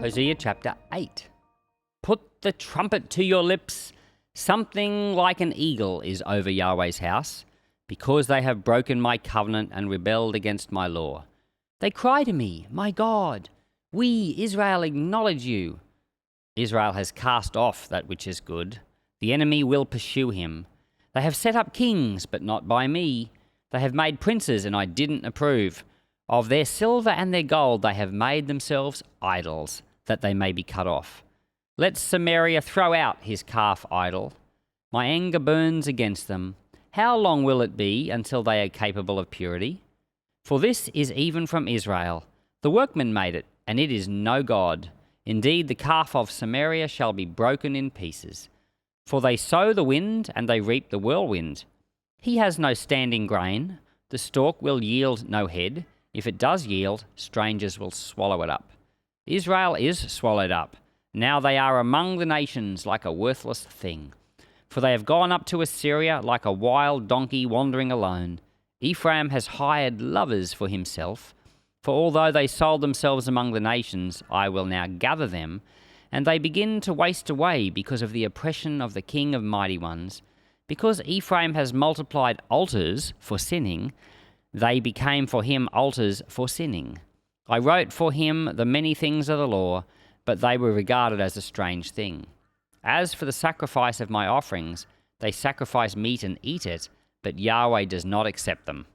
Hosea chapter 8. Put the trumpet to your lips. Something like an eagle is over Yahweh's house, because they have broken my covenant and rebelled against my law. They cry to me, my God, we, Israel, acknowledge you. Israel has cast off that which is good. The enemy will pursue him. They have set up kings, but not by me. They have made princes, and I didn't approve. Of their silver and their gold they have made themselves idols, that they may be cut off. Let Samaria throw out his calf idol. My anger burns against them. How long will it be until they are capable of purity? For this is even from Israel. The workman made it, and it is no God. Indeed, the calf of Samaria shall be broken in pieces. For they sow the wind, and they reap the whirlwind. He has no standing grain. The stalk will yield no head. If it does yield, strangers will swallow it up. Israel is swallowed up. Now they are among the nations like a worthless thing. For they have gone up to Assyria like a wild donkey wandering alone. Ephraim has hired lovers for himself. For although they sold themselves among the nations, I will now gather them, and they begin to waste away because of the oppression of the king of mighty ones. Because Ephraim has multiplied altars for sinning, they became for him altars for sinning. I wrote for him the many things of the law, but they were regarded as a strange thing. As for the sacrifice of my offerings, they sacrifice meat and eat it, but Yahweh does not accept them.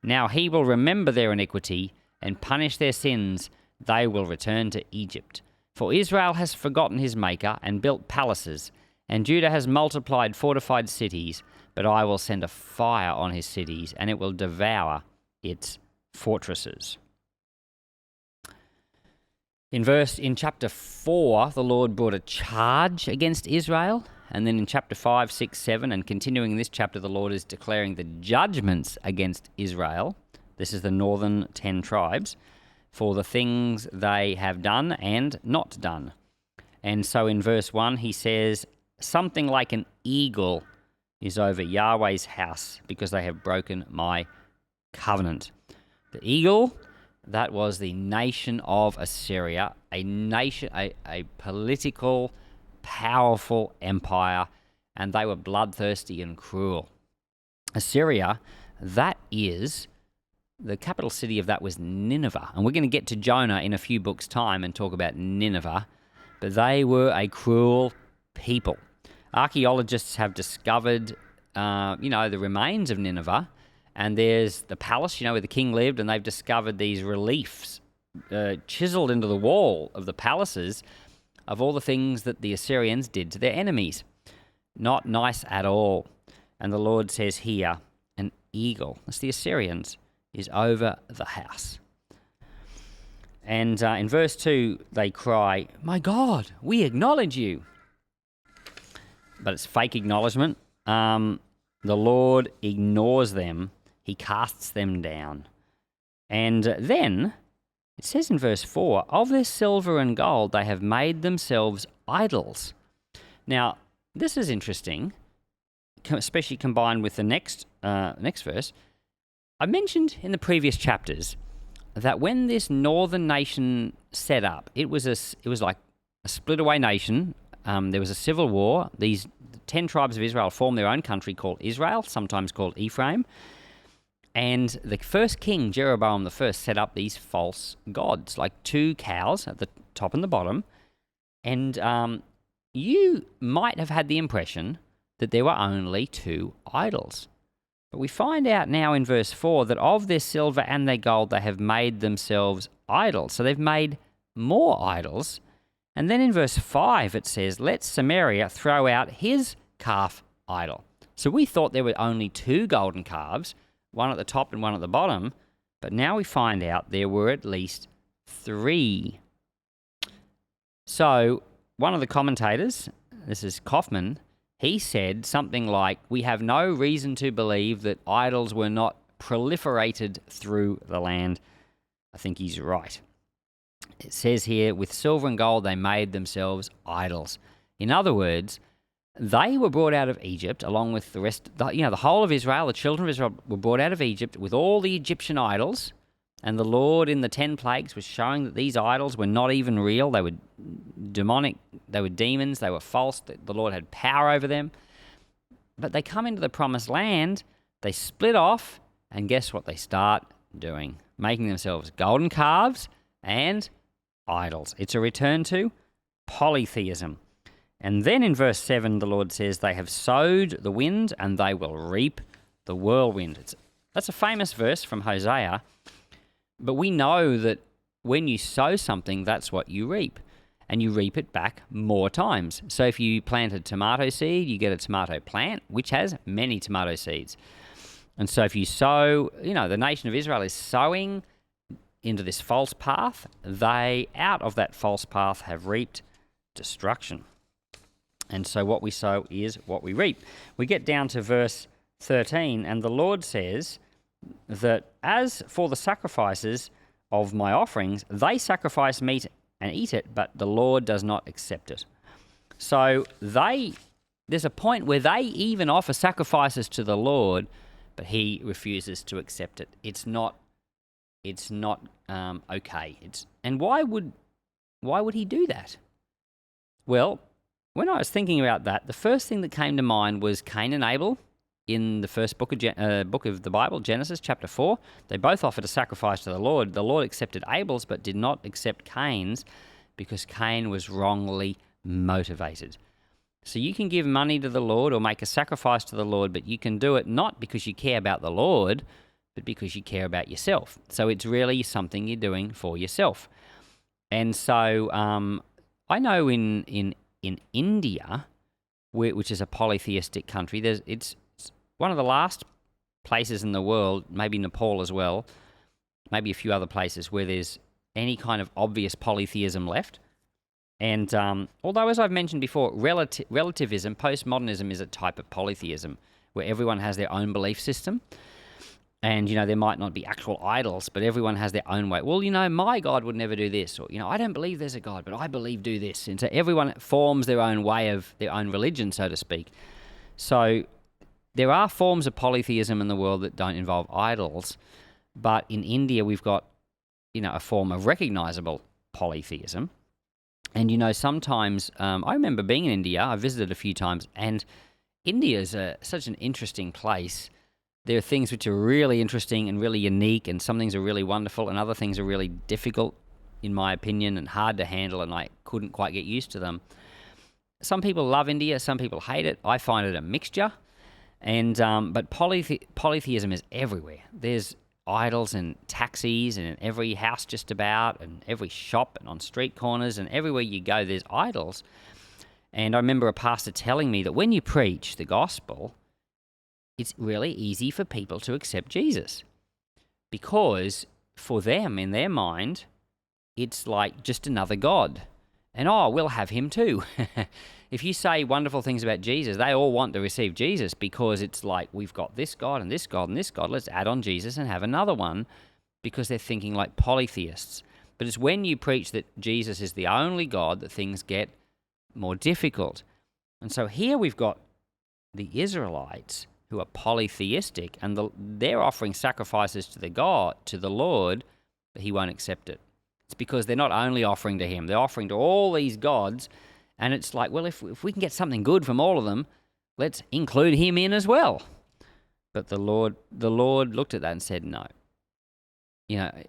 Now he will remember their iniquity and punish their sins. They will return to Egypt. For Israel has forgotten his maker and built palaces, and Judah has multiplied fortified cities, but I will send a fire on his cities, and it will devour its fortresses. In chapter 4, the Lord brought a charge against Israel. And then in chapter 5, 6, 7, and continuing in this chapter, the Lord is declaring the judgments against Israel. This is the northern 10 tribes for the things they have done and not done. And so in verse 1, he says, something like an eagle is over Yahweh's house because they have broken my covenant. The eagle, that was the nation of Assyria, a political, powerful empire, and they were bloodthirsty and cruel. Assyria, that is, the capital city of that was Nineveh. And we're going to get to Jonah in a few books' time and talk about Nineveh, but they were a cruel people. Archaeologists have discovered, the remains of Nineveh, and there's the palace, where the king lived, and they've discovered these reliefs chiseled into the wall of the palaces of all the things that the Assyrians did to their enemies. Not nice at all. And the Lord says here, an eagle, that's the Assyrians, is over the house. And in verse 2, they cry, my God, we acknowledge you. But it's fake acknowledgement. The Lord ignores them. He casts them down. And then it says in verse 4, of their silver and gold they have made themselves idols. Now, this is interesting, especially combined with the next verse. I mentioned in the previous chapters that when this northern nation set up, it was like a split away nation. There was a civil war. These 10 tribes of Israel formed their own country called Israel, sometimes called Ephraim. And the first king, Jeroboam I, set up these false gods, like 2 cows at the top and the bottom. And you might have had the impression that there were only 2 idols. But we find out now in verse 4 that of their silver and their gold they have made themselves idols. So they've made more idols. And then in verse 5 it says, let Samaria throw out his calf idol. So we thought there were only 2 golden calves, one at the top and one at the bottom, but now we find out there were at least 3. So one of the commentators, this is Kaufman, he said something like, we have no reason to believe that idols were not proliferated through the land. I think he's right. It says here, with silver and gold they made themselves idols. In other words, They were brought out of Egypt along with the rest, the whole of Israel. The children of Israel were brought out of Egypt with all the Egyptian idols. And the Lord in the 10 plagues was showing that these idols were not even real. They were demonic. They were demons. They were false. The Lord had power over them. But they come into the promised land. They split off. And guess what they start doing? Making themselves golden calves and idols. It's a return to polytheism. And then in verse 7, the Lord says, they have sowed the wind and they will reap the whirlwind. That's a famous verse from Hosea. But we know that when you sow something, that's what you reap. And you reap it back more times. So if you plant a tomato seed, you get a tomato plant, which has many tomato seeds. And so if you sow, the nation of Israel is sowing into this false path. They, out of that false path, have reaped destruction. And so what we sow is what we reap. We get down to verse 13, and the Lord says that as for the sacrifices of my offerings, they sacrifice meat and eat it, but the Lord does not accept it. So there's a point where they even offer sacrifices to the Lord, but he refuses to accept it. It's not okay. And why would he do that? Well, when I was thinking about that, the first thing that came to mind was Cain and Abel in the first book of the Bible, Genesis chapter 4. They both offered a sacrifice to the Lord. The Lord accepted Abel's but did not accept Cain's because Cain was wrongly motivated. So you can give money to the Lord or make a sacrifice to the Lord, but you can do it not because you care about the Lord, but because you care about yourself. So it's really something you're doing for yourself. And so I know in India, which is a polytheistic country, it's one of the last places in the world, maybe Nepal as well, maybe a few other places where there's any kind of obvious polytheism left. And although, as I've mentioned before, relativism, postmodernism is a type of polytheism where everyone has their own belief system. And, there might not be actual idols, but everyone has their own way. Well, my God would never do this. Or, I don't believe there's a God, but I believe do this. And so everyone forms their own way of their own religion, so to speak. So there are forms of polytheism in the world that don't involve idols. But in India, we've got, a form of recognizable polytheism. And, sometimes, I remember being in India, I visited a few times, and India is such an interesting place. There are things which are really interesting and really unique, and some things are really wonderful, and other things are really difficult, in my opinion, and hard to handle, and I couldn't quite get used to them. Some people love India, some people hate it. I find it a mixture. And but polytheism is everywhere. There's idols and taxis and in every house just about, and every shop and on street corners, and everywhere you go there's idols. And I remember a pastor telling me that when you preach the gospel, it's really easy for people to accept Jesus because for them, in their mind, it's like just another God. And, we'll have him too. If you say wonderful things about Jesus, they all want to receive Jesus because it's like, we've got this God and this God and this God. Let's add on Jesus and have another one because they're thinking like polytheists. But it's when you preach that Jesus is the only God that things get more difficult. And so here we've got the Israelites who are polytheistic, and they're offering sacrifices to the Lord, but he won't accept it. It's because they're not only offering to him, they're offering to all these gods, and it's like, well, if we can get something good from all of them, let's include him in as well. But the Lord looked at that and said, no.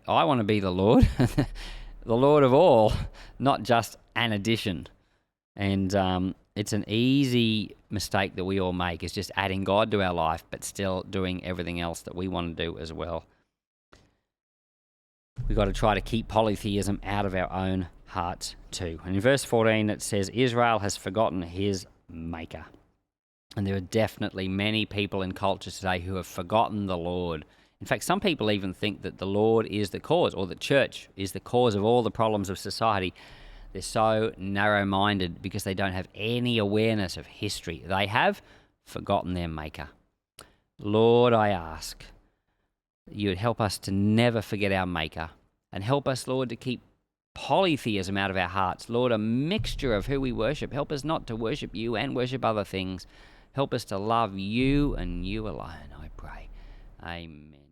I want to be the Lord, the Lord of all, not just an addition. And it's an easy mistake that we all make, is just adding God to our life, but still doing everything else that we want to do as well. We've got to try to keep polytheism out of our own hearts too. And in verse 14 it says, Israel has forgotten his maker. And there are definitely many people in culture today who have forgotten the Lord. In fact, some people even think that the Lord is the cause, or the church is the cause of all the problems of society. They're so narrow-minded because they don't have any awareness of history. They have forgotten their maker. Lord, I ask that you would help us to never forget our maker, and help us, Lord, to keep polytheism out of our hearts. Lord, a mixture of who we worship. Help us not to worship you and worship other things. Help us to love you and you alone, I pray. Amen.